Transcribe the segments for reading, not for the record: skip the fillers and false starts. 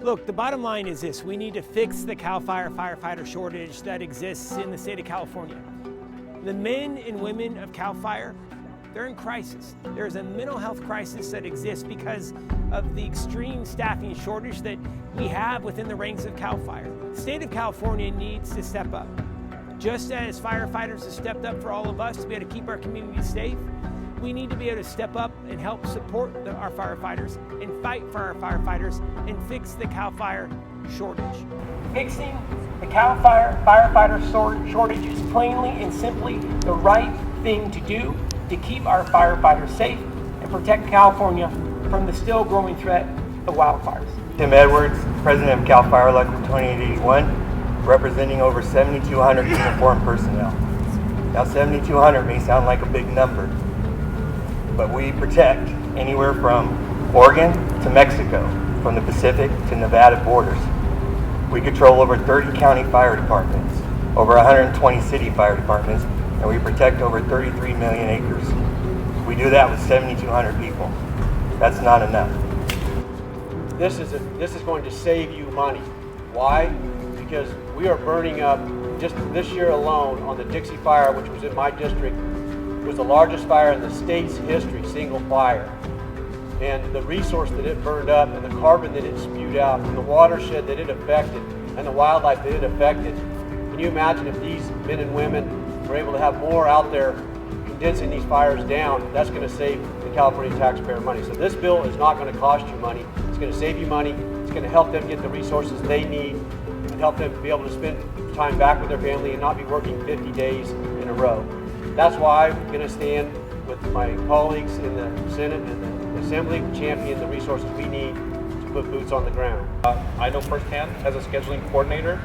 Look, the bottom line is this: we need to fix the CAL FIRE firefighter shortage that exists in the state of California. The men and women of CAL FIRE, they're in crisis. There's a mental health crisis that exists because of the extreme staffing shortage that we have within the ranks of CAL FIRE. The state of California needs to step up. Just as firefighters have stepped up for all of us to be able to keep our communities safe, we need to be able to step up and help support our firefighters and fight for our firefighters and fix the CAL FIRE shortage. Fixing the CAL FIRE firefighter shortage is plainly and simply the right thing to do to keep our firefighters safe and protect California from the still growing threat of wildfires. Tim Edwards, President of CAL FIRE Local 2881, representing over 7,200 uniformed personnel. Now 7,200 may sound like a big number, but we protect anywhere from Oregon to Mexico, from the Pacific to Nevada borders. We control over 30 county fire departments, over 120 city fire departments, and we protect over 33 million acres. We do that with 7,200 people. That's not enough. This is going to save you money. Why? Because we are burning up, just this year alone, on the Dixie Fire, which was in my district, was the largest fire in the state's history, single fire. And the resource that it burned up, and the carbon that it spewed out, and the watershed that it affected, and the wildlife that it affected. Can you imagine if these men and women were able to have more out there condensing these fires down? That's going to save the California taxpayer money. So this bill is not going to cost you money. It's going to save you money. It's going to help them get the resources they need and help them be able to spend time back with their family and not be working 50 days in a row. That's why I'm going to stand with my colleagues in the Senate and the Assembly to champion the resources we need to put boots on the ground. I know firsthand as a scheduling coordinator,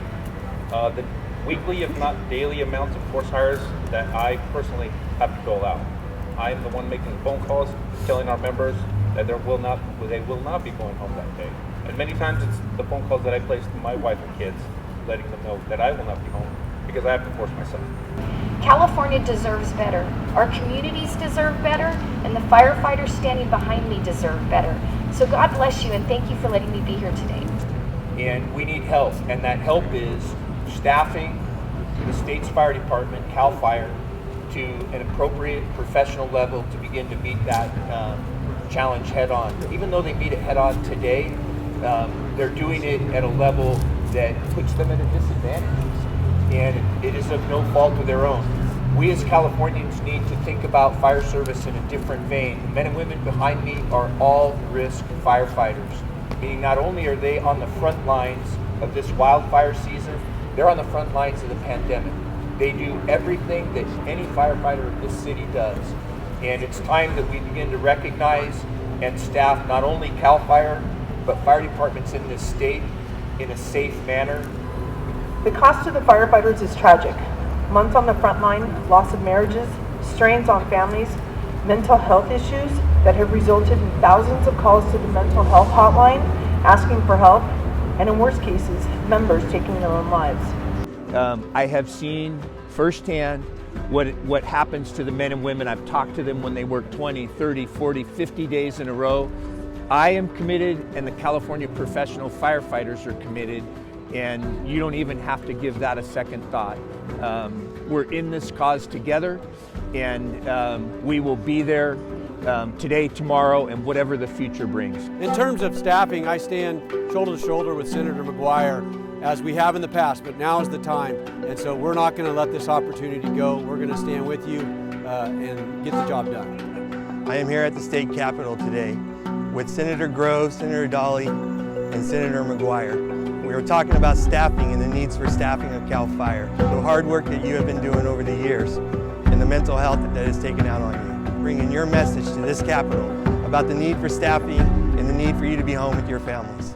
the weekly, if not daily amounts of force hires that I personally have to dole out. I am the one making the phone calls, telling our members that they will not be going home that day. And many times it's the phone calls that I place to my wife and kids, letting them know that I will not be home because I have to force myself. California deserves better. Our communities deserve better, and the firefighters standing behind me deserve better. So God bless you, and thank you for letting me be here today. And we need help, and that help is staffing the state's fire department, CAL FIRE, to an appropriate professional level to begin to meet that challenge head on. Even though they meet it head on today, they're doing it at a level that puts them at a disadvantage. And it is of no fault of their own. We as Californians need to think about fire service in a different vein. The men and women behind me are all risk firefighters, meaning not only are they on the front lines of this wildfire season, they're on the front lines of the pandemic. They do everything that any firefighter in this city does. And it's time that we begin to recognize and staff not only CAL FIRE, but fire departments in this state in a safe manner. The cost to the firefighters is tragic. Months on the front line, loss of marriages, strains on families, mental health issues that have resulted in thousands of calls to the mental health hotline asking for help, and in worst cases, members taking their own lives. I have seen firsthand what happens to the men and women. I've talked to them when they work 20, 30, 40, 50 days in a row. I am committed, and the California professional firefighters are committed, and you don't even have to give that a second thought. We're in this cause together, and we will be there today, tomorrow, and whatever the future brings. In terms of staffing, I stand shoulder to shoulder with Senator McGuire, as we have in the past, but now is the time. And so we're not going to let this opportunity go. We're going to stand with you and get the job done. I am here at the state capitol today with Senator Grove, Senator DAHLE, and Senator McGuire. We were talking about staffing and the needs for staffing of CAL FIRE, the hard work that you have been doing over the years, and the mental health that has taken out on you, bringing your message to this capitol about the need for staffing and the need for you to be home with your families.